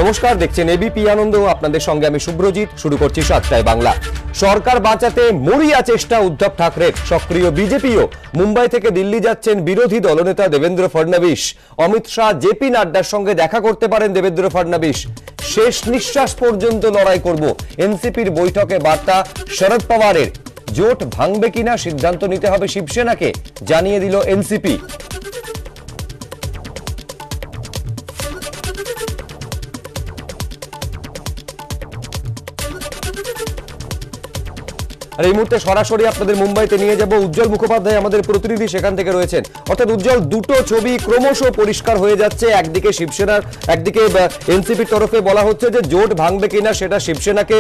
নমস্কার, দেখছেন এবিপি আনন্দ। আপনাদের সঙ্গে আমি শুভ্রজিৎ। শুরু করছি 7টায় বাংলা। সরকার বাঁচাতে মরিয়া চেষ্টা উদ্ধব ঠাকরের। সক্রিয় বিজেপিও। মুম্বাই থেকে দিল্লি যাচ্ছেন বিরোধী দলনেতা দেবেন্দ্র ফডনবিস। অমিত শাহ, জেপি নাড্ডার সঙ্গে দেখা করতে পারেন দেবেন্দ্র ফডনবিস। শেষ নিঃশ্বাস পর্যন্ত লড়াই করব, এনসিপির বৈঠকে বার্তা শরদ পাওয়ারের। জোট ভাঙবে কিনা সিদ্ধান্ত নিতে হবে শিবসেনাকে, জানিয়ে দিল এনসিপি। আর এই মুহূর্তে সরাসরি আপনাদের মুম্বাইতে নিয়ে যাব। উজ্জ্বল মুখোপাধ্যায় আমাদের প্রতিনিধি সেখান থেকে রয়েছেন। অর্থাৎ উজ্জ্বল, দুটো ছবি ক্রমশ পরিষ্কার হয়ে যাচ্ছে। একদিকে শিবসেনার, একদিকে এনসিপির তরফে বলা হচ্ছে যে জোট ভাঙবে কিনা সেটা শিবসেনাকে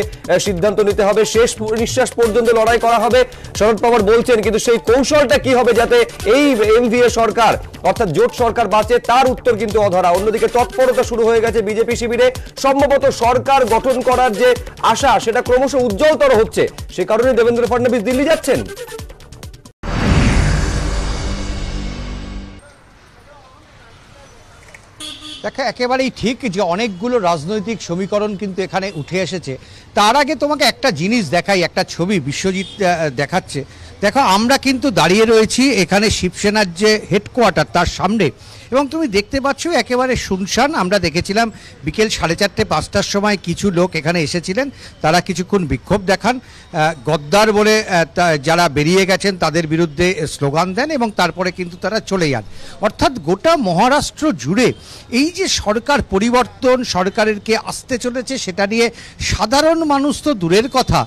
সিদ্ধান্ত নিতে হবে, শেষ নিঃশ্বাস পর্যন্ত লড়াই করা হবে, শরদ পাওয়ার বলছেন। কিন্তু সেই কৌশলটা কি হবে যাতে এই এনডিএ সরকার অর্থাৎ জোট সরকার বাঁচে, তার উত্তর কিন্তু অধরা। অন্যদিকে তৎপরতা শুরু হয়ে গেছে বিজেপি শিবিরে। সম্ভবত সরকার গঠন করার যে আশা সেটা ক্রমশ উজ্জ্বলতর হচ্ছে। সে কারণে দেবেন্দ্র ফডনবিস দিল্লি যাচ্ছেন। দেখা একেবারেই ঠিক যে অনেকগুলো রাজনৈতিক সমীকরণ কিন্তু এখানে উঠে এসেছে। তার আগে তোমাকে একটা জিনিস দেখাই, একটা ছবি বিশ্বজিৎ দেখাচ্ছে। দেখো, আমরা কিন্তু দাঁড়িয়ে রয়েছি এখানে শিবসেনার যে হেডকোয়ার্টার তার সামনে, এবং তুমি দেখতে পাচ্ছ একেবারে শুনশান। আমরা দেখেছিলাম বিকেল 4:30-5টার সময় কিছু লোক এখানে এসেছিলেন, তারা কিছুক্ষণ বিক্ষোভ দেখান, গদ্দার বলে যারা বেরিয়ে গেছেন তাদের বিরুদ্ধে স্লোগান দেন, এবং তারপরে কিন্তু তারা চলে যান। অর্থাৎ গোটা মহারাষ্ট্র জুড়ে এই যে সরকার পরিবর্তন, সরকারের কে আসতে চলেছে সেটা নিয়ে সাধারণ মানুষ তো দূরের কথা,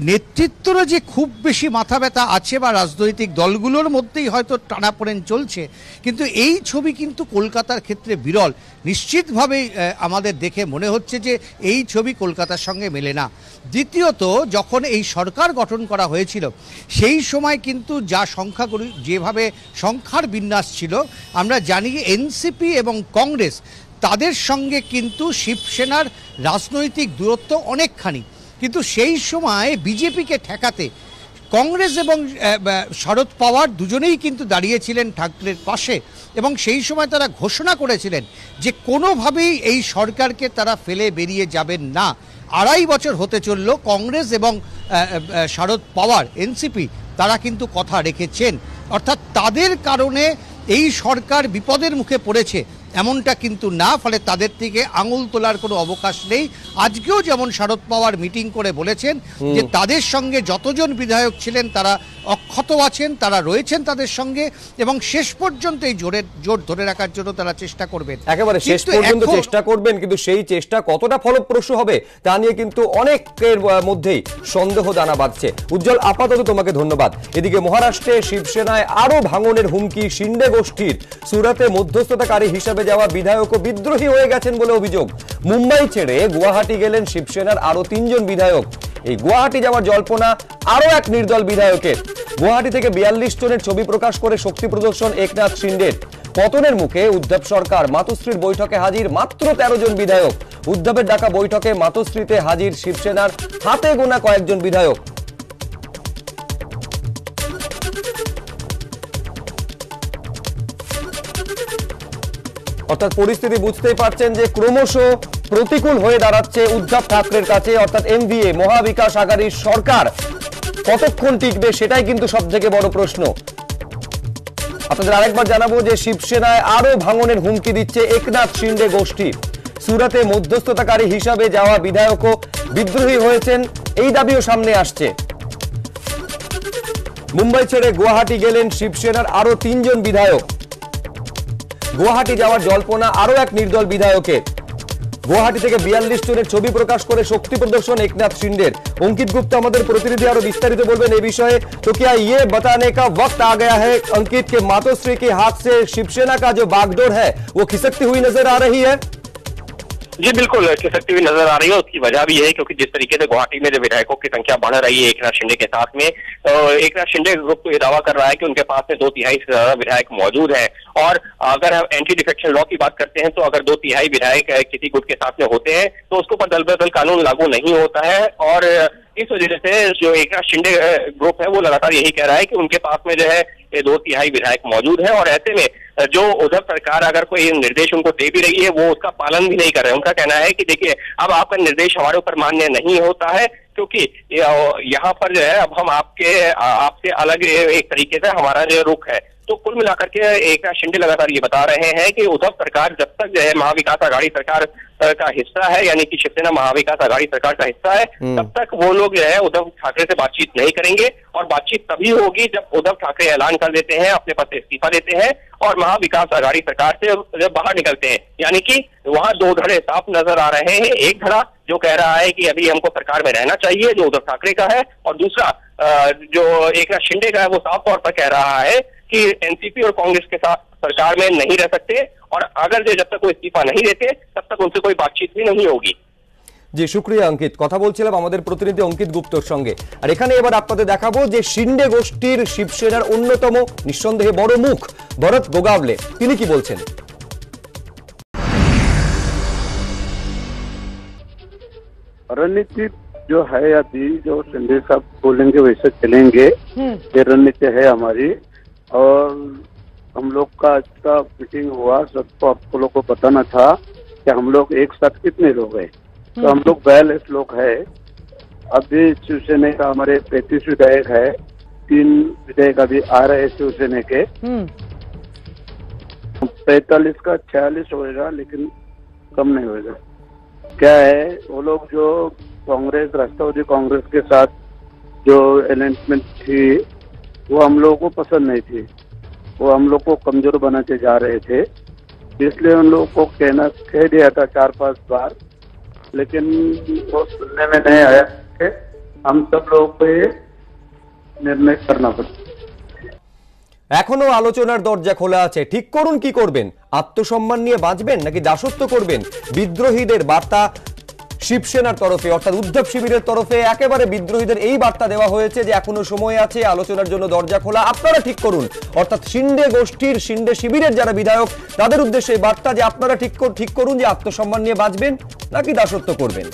নেতৃত্বরও যে খুব বেশি মাথা ব্যথা আছে বা রাজনৈতিক দলগুলোর মধ্যেই হয়তো টানাপোড়েন চলছে। কিন্তু এই ছবি কিন্তু কলকাতার ক্ষেত্রে বিরল। নিশ্চিতভাবেই আমাদের দেখে মনে হচ্ছে যে এই ছবি কলকাতার সঙ্গে মেলে না। দ্বিতীয়ত, যখন এই সরকার গঠন করা হয়েছিল সেই সময় কিন্তু যা সংখ্যাগুলি যেভাবে সংখ্যার বিন্যাস ছিল, আমরা জানি এনসিপি এবং কংগ্রেস তাদের সঙ্গে কিন্তু শিবসেনার রাজনৈতিক দূরত্ব অনেকখানি। কিন্তু সেই সময় বিজেপিকে ঠেকাতে কংগ্রেস এবং শরদ পাওয়ার দুজনেই কিন্তু দাঁড়িয়েছিলেন ঠাকরের পাশে, এবং সেই সময় তারা ঘোষণা করেছিলেন যে কোনোভাবেই এই সরকারকে তারা ফেলে বেরিয়ে যাবেন না। 2.5 বছর হতে চলল, কংগ্রেস এবং শরদ পাওয়ার এনসিপি তারা কিন্তু কথা রেখেছেন। অর্থাৎ তাদের কারণে এই সরকার বিপদের মুখে পড়েছে এমনটা কিন্তু না, ফলে তাদের থেকে আঙুল তোলার কোনো অবকাশ নেই। আজকেও যেমন শরদ পাওয়ার মিটিং করে বলেছেন যে তাদের সঙ্গে যতজন বিধায়ক ছিলেন তারা অক্ষত আছেন, তারা রয়েছেন তাদের সঙ্গে, এবং শেষ পর্যন্ত এই জোট ধরে রাখার জন্য তারা চেষ্টা করবেন, একেবারে শেষ পর্যন্ত চেষ্টা করবেন। কিন্তু সেই চেষ্টা কতটা ফলপ্রসূ হবে তা নিয়ে কিন্তু অনেকের মধ্যেই সন্দেহ দানা বাঁধছে। উজ্জ্বল, আপাতত তোমাকে ধন্যবাদ। এদিকে মহারাষ্ট্রে শিবসেনায় আরো ভাঙনের হুমকি শিন্ডে গোষ্ঠীর। সুরাতে মধ্যস্থতাকারী হিসাবে যাওয়া বিধায়কও বিদ্রোহী হয়ে গেছেন বলে অভিযোগ। মুম্বাই ছেড়ে গুয়াহাটি গেলেন শিবসেনার আরো 3 জন বিধায়ক। এই গুয়াহাটি যাওয়ার জল্পনা আরো এক নির্দল বিধায়কের। গুয়াহাটি থেকে 42 জনের ছবি প্রকাশ করে শক্তি প্রদর্শন একনাথ শিন্ডের। পতনের মুখে উদ্ধব সরকার, মাতোশ্রীর বৈঠকে হাজির মাত্র 13 জন বিধায়ক। উদ্ধবের ডাকা বৈঠকে মাতোশ্রীতে হাজির শিবসেনার হাতে গোনা কয়েকজন বিধায়ক। অর্থাৎ পরিস্থিতি বুঝতেই পারছেন যে ক্রমশ প্রতিকূল হয়ে দাঁড়াচ্ছে উদ্ধব ঠাকরের কাছে। অর্থাৎ এনডিএ মহাবিকাশ আঘাড়ির সরকার কতক্ষণ টিকবে সেটাই কিন্তু সব থেকে বড় প্রশ্ন। আপনাদের আরেকবার জানাবো যে শিবসেনায় আরো ভাঙনের হুমকি দিচ্ছে একনাথ শিন্ডে গোষ্ঠী। সুরাতে মধ্যস্থতাকারী হিসাবে যাওয়া বিধায়কও বিদ্রোহী হয়েছেন, এই দাবিও সামনে আসছে। মুম্বাই ছেড়ে গুয়াহাটি গেলেন শিবসেনার আরো 3 জন বিধায়ক। গুয়াহাটি যাওয়ার জল্পনা আরো এক নির্দল বিধায়কের। গুয়াহাটি থেকে 42 জনের ছবি প্রকাশ করে শক্তি প্রদর্শন একনাথ शिंदे। अंकित गुप्ता हमारे प्रतिनिधि और विस्तारित बोलबेन ए विषये। तो क्या ये बताने का वक्त आ गया है अंकित के मातोश्री के हाथ से शिवसेना का जो बागडोर है वो खिसकती हुई नजर आ रही है? जी बिल्कुल खिसकती हुई नजर आ रही है। उसकी वजह भी है क्योंकि जिस तरीके से गुवाहाटी में जो विधायकों की संख्या बढ़ रही है एकनाथ शिंदे के साथ में, तो एकनाथ शिंदे ग्रुप तो ये दावा कर रहा है कि उनके पास में 2/3 से ज्यादा विधायक मौजूद हैं। और अगर हम एंटी डिफेक्शन लॉ की बात करते हैं तो अगर 2/3 विधायक किसी गुट के साथ में होते हैं तो उसके ऊपर दल बदल कानून लागू नहीं होता है। और इस वजह से जो एकनाथ शिंदे ग्रुप है वो लगातार यही कह रहा है कि उनके पास में जो है ये 2/3 विधायक मौजूद है। और ऐसे में जो उद्धव सरकार अगर कोई निर्देश उनको दे भी रही है वो उसका पालन भी नहीं कर रहे हैं। उनका कहना है कि देखिए अब आपका निर्देश हमारे ऊपर मान्य नहीं होता है, क्योंकि यहाँ पर जो है अब हम आपसे अलग एक तरीके से हमारा जो रुख है। तो कुल मिलाकर के एकनाथ शिंदे लगातार ये बता रहे हैं कि उद्धव सरकार जब तक जो है महाविकास आघाड़ी सरकार का हिस्सा है, यानी कि शिवसेना महाविकास आघाड़ी सरकार का हिस्सा है, तब तक वो लोग जो है उद्धव ठाकरे से बातचीत नहीं करेंगे। और बातचीत तभी होगी जब उद्धव ठाकरे ऐलान कर देते हैं, अपने पद से इस्तीफा देते हैं और महाविकास आघाड़ी सरकार से जब बाहर निकलते हैं। यानी कि वहां दो धड़े साफ नजर आ रहे हैं। एक धड़ा जो कह रहा है कि अभी हमको सरकार में रहना चाहिए, जो उद्धव ठाकरे का है, और दूसरा जो एकनाथ शिंदे का है वो साफ तौर पर कह रहा है कि एनसीपी और कांग्रेस के साथ सरकार में नहीं रह सकते, और अगर जब तक वो इस्तीफा नहीं देते तब तक उनसे कोई बातचीत भी नहीं होगी। জি শুক্রিয়া অঙ্কিত। কথা বলছিলাম আমাদের প্রতিনিধি অঙ্কিত গুপ্তর সঙ্গে। আর এখানে এবার আপনাদের দেখাবো যে শিন্ডে গোষ্ঠীর শিবসেনার অন্যতম নিঃসন্দেহে বড় মুখ ভরত গোগাবলে, তিনি কি বলছেন। रणनीति जो है अभी जो शिंदे साहब बोलेंगे वैसे चलेंगे, ये रणनीति है हमारी। और हम लोग का आज का मीटिंग हुआ, सबको आपको लोग को बताना था कि हम लोग एक साथ कितने लोग हैं। तो हम लोग 42 लोग है। अभी शिवसेना का हमारे 35 विधायक है, 3 विधायक अभी आ रहे हैं शिवसेना के। 45 का 46 होएगा, लेकिन कम नहीं होएगा। क्या है, वो लोग जो कांग्रेस राष्ट्रवादी कांग्रेस के साथ जो अलाइनमेंट थी वो हम लोगों को पसंद नहीं थी, वो हम लोग को कमजोर बनाते जा रहे थे। इसलिए उन लोगों को कह दिया था 4-5 बार, लेकिन वो सुनने में नहीं आया। हम सब लोगों को ये निर्णय करना पड़ा। এখনো আলোচনার দরজা খোলা আছে। ঠিক করুন কি করবেন, আত্মসম্মান নিয়ে বাঁচবেন নাকি দাসত্ব করবেন। বিদ্রোহীদের বার্তা শিবসেনার তরফে অর্থাৎ উদ্ধব শিবিরের তরফে একেবারে বিদ্রোহীদের এই বার্তা দেওয়া হয়েছে যে এখনো সময় আছে, আলোচনার জন্য দরজা খোলা, আপনারা ঠিক করুন। অর্থাৎ শিন্ডে গোষ্ঠীর শিন্ডে শিবিরের যারা বিধায়ক তাদের উদ্দেশ্যে বার্তা যে আপনারা ঠিক করুন যে আত্মসম্মান নিয়ে বাঁচবেন নাকি দাসত্ব করবেন।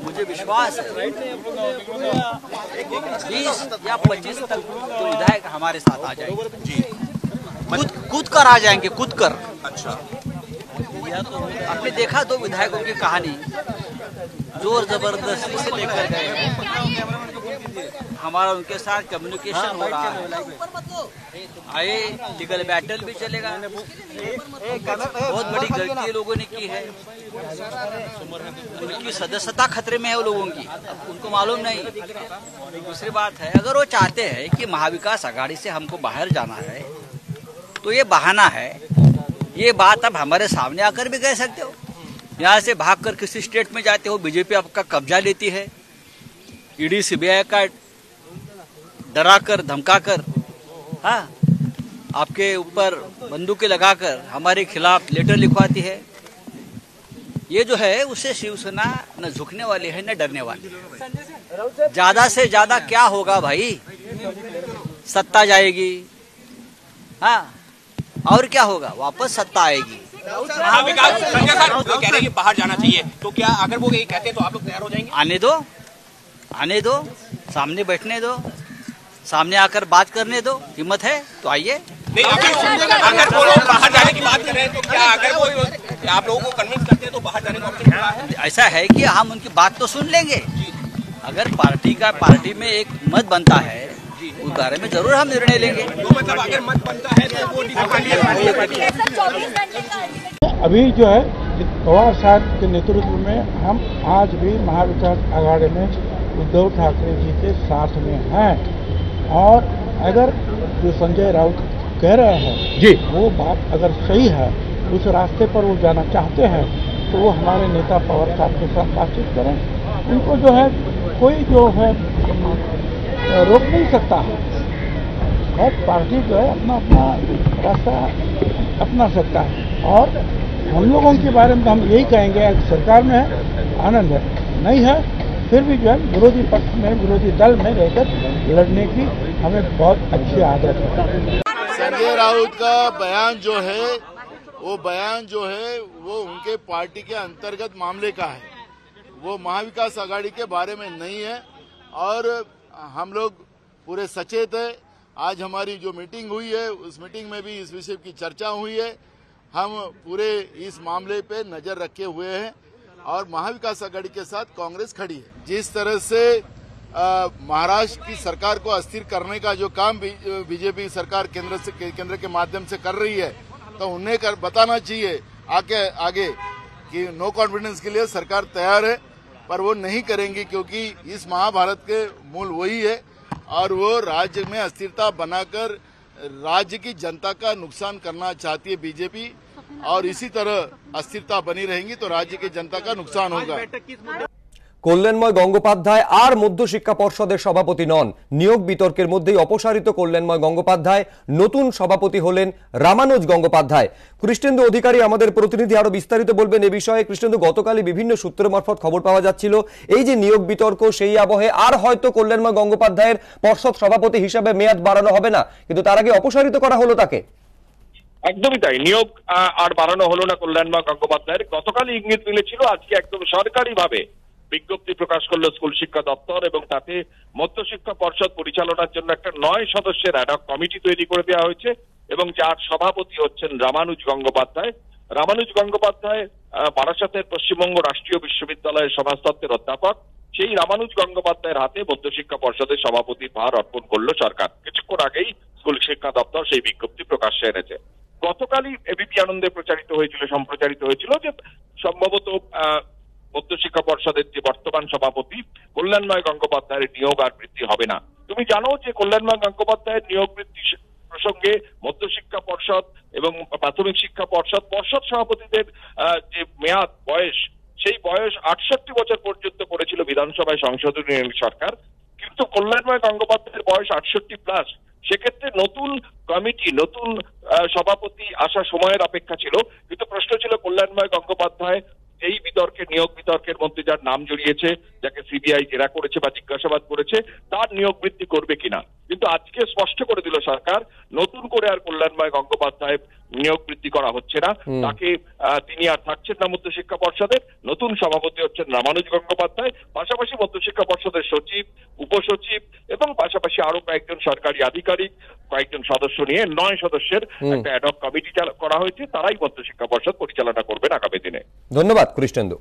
मुझे विश्वास है 20 या 25 तक तो विधायक हमारे साथ आ जाएंगे। कूद कर आ जाएंगे, कूद कर। अच्छा, आपने देखा तो विधायकों की कहानी, जोर जबरदस्ती से लेकर गए। हमारा उनके साथ कम्युनिकेशन हो रहा है, आए लीगल बैटल भी चलेगा। बहुत बड़ी गलती लोगों ने की है, उनकी सदस्यता खतरे में है वो लोगों की, उनको मालूम नहीं। दूसरी बात है, अगर वो चाहते हैं कि महाविकास आघाड़ी से हमको बाहर जाना है तो ये बहाना है। ये बात अब हमारे सामने आकर भी कह सकते हो। यहाँ से भागकर किसी स्टेट में जाते हो, बीजेपी आपका कब्जा लेती है, ईडी सीबीआई का डराकर धमकाकर, हाँ, आपके ऊपर बंदूकें लगाकर हमारे खिलाफ लेटर लिखवाती है। ये जो है उससे शिवसेना न झुकने वाली है न डरने वाली है। ज्यादा से ज्यादा क्या होगा भाई, सत्ता जाएगी, हाँ, और क्या होगा, वापस सत्ता आएगी। महाविकास संजय सर वो कह रहे हैं कि बाहर जाना चाहिए, तो क्या अगर वो ये कहते हैं तो आप लोग तैयार हो जाएंगे? आने दो, सामने बैठने दो, सामने आकर बात करने दो, हिम्मत है तो आइए। नहीं, अगर वो लोग बाहर जाने की बात कर रहे हैं तो क्या अगर वो आप लोगों को कन्विंस करते हैं तो बाहर जाने का ऑप्शन है? ऐसा है कि हम उनकी बात तो सुन लेंगे। अगर पार्टी में एक मत बनता है उस बारे में जरूर हम निर्णय लेंगे। तो मतलब अगर मत बनता है तो वो अभी जो है पवार साहब के नेतृत्व में हम आज भी महाविकास आघाड़ी में उद्धव ठाकरे जी के साथ में हैं। और अगर जो संजय राउत कह रहे हैं जी, वो बात अगर सही है, उस रास्ते पर वो जाना चाहते हैं, तो वो हमारे नेता पवार साहब के साथ बातचीत करें। उनको जो है कोई जो है रोक नहीं सकता है, और पार्टी जो है अपना रास्ता अपना सकता है। और हम लोगों के बारे में हम यही कहेंगे, सरकार में है आनंद है, नहीं है फिर भी जो है विरोधी पक्ष में, विरोधी दल में रहकर लड़ने की हमें बहुत अच्छी आदत है। संजय राउत का बयान जो है वो उनके पार्टी के अंतर्गत मामले का है। वो महाविकास आघाड़ी के बारे में नहीं है और हम लोग पूरे सचेत है। आज हमारी जो मीटिंग हुई है उस मीटिंग में भी इस विषय की चर्चा हुई है। हम पूरे इस मामले पे नजर रखे हुए हैं और महाविकास आघाड़ी के साथ कांग्रेस खड़ी है। जिस तरह से महाराष्ट्र की सरकार को अस्थिर करने का जो काम बीजेपी सरकार केंद्र के माध्यम से कर रही है, तो उन्हें बताना चाहिए आगे कि नो कॉन्फिडेंस के लिए सरकार तैयार है, पर वो नहीं करेंगी क्योंकि इस महाभारत के मूल वही है और वो राज्य में अस्थिरता बनाकर राज्य की जनता का नुकसान करना चाहती है बीजेपी, और इसी तरह अस्थिरता बनी रहेगी तो राज्य की जनता का नुकसान होगा। কল্যাণময় গঙ্গোপাধ্যায় আর মধ্যশিক্ষা পর্ষদের সভাপতি নন। নিয়োগ বিতর্কের মধ্যেই অপসারিত কল্যাণময় গঙ্গোপাধ্যায়, নতুন সভাপতি হলেন রামানুজ গঙ্গোপাধ্যায়। কৃষ্ণেন্দু অধিকারী আমাদের প্রতিনিধি আরো বিস্তারিত বলবেন এ বিষয়ে। কৃষ্ণেন্দু, গতকালই বিভিন্ন সূত্র মারফত খবর পাওয়া যাচ্ছিল এই যে নিয়োগ বিতর্ক, সেই আবহে আর হয়তো কল্যাণময় গঙ্গোপাধ্যায়ের পর্ষদ সভাপতি হিসাবে মেয়াদ বাড়ানো হবে না, কিন্তু তার আগে অপসারিত করা হলো তাকে। একদমই তাই, নিয়োগ আর বাড়ানো হলো না কল্যাণময় গঙ্গোপাধ্যায়ের। গতকাল ইঙ্গিত মিলেছিল, আজকে একদম সরকারিভাবে বিজ্ঞপ্তি প্রকাশ করলো স্কুল শিক্ষা দপ্তর এবং তাতে মধ্যশিক্ষা পর্ষদ পরিচালনার জন্য একটা 9 সদস্যের অ্যাডহক কমিটি তৈরি করে দেওয়া হয়েছে এবং যার সভাপতি হচ্ছেন রামানুজ গঙ্গোপাধ্যায়। রামানুজ গঙ্গোপাধ্যায় বারাসাতের পশ্চিমবঙ্গ রাষ্ট্রীয় বিশ্ববিদ্যালয়ের সমাজতত্ত্বের অধ্যাপক। সেই রামানুজ গঙ্গোপাধ্যায়ের হাতে মধ্যশিক্ষা পর্ষদের সভাপতির ভার অর্পণ করলো সরকার। কিছুক্ষণ আগেই স্কুল শিক্ষা দপ্তর সেই বিজ্ঞপ্তি প্রকাশ্যে এনেছে। গতকালই এবিপি আনন্দে সম্প্রচারিত হয়েছিল যে সম্ভবত মধ্যশিক্ষা পর্ষদের যে বর্তমান সভাপতি কল্যাণময় গঙ্গোপাধ্যায়ের নিয়োগ আর বৃদ্ধি হবে না। তুমি জানো যে কল্যাণময় গঙ্গোপাধ্যায়ের নিয়োগ বৃদ্ধি প্রসঙ্গে মধ্যশিক্ষা পর্ষদ এবং প্রাথমিক শিক্ষা পর্ষদ সভাপতিদের যে মেয়াদ বয়স, সেই বয়স 68 বছর পর্যন্ত করেছিল বিধানসভায় সংশোধনী সরকার, কিন্তু কল্যাণময় গঙ্গোপাধ্যায়ের বয়স 68 প্লাস। সেক্ষেত্রে নতুন কমিটি, নতুন সভাপতি আসা সময়ের অপেক্ষা ছিল, কিন্তু প্রশ্ন ছিল কল্যাণময় গঙ্গোপাধ্যায় এই নিয়োগ বিতর্কের মধ্যে যার নাম জড়িয়েছে, যাকে সিবিআই জেরা করেছে বা জিজ্ঞাসাবাদ করেছে, তার নিয়োগ বৃদ্ধি করবে কিনা। কিন্তু আজকে স্পষ্ট করে দিল সরকার, নতুন করে আর কল্যাণময় গঙ্গোপাধ্যায় নিয়োগ বৃদ্ধি করা হচ্ছে না। তাকে তিনি আর থাকছেন না মধ্যশিক্ষা পর্ষদের। নতুন সভাপতি হচ্ছেন রামানুজ গঙ্গোপাধ্যায়। পাশাপাশি মধ্যশিক্ষা পর্ষদের সচিব, উপসচিব এবং পাশাপাশি আরো কয়েকজন সরকারি আধিকারিক, কয়েকজন সদস্য নিয়ে 9 সদস্যের একটা অ্যাডহক কমিটি করা হয়েছে। তারাই মধ্যশিক্ষা পর্ষদ পরিচালনা করবেন আগামী দিনে। ধন্যবাদ কৃষ্ণেন্দু।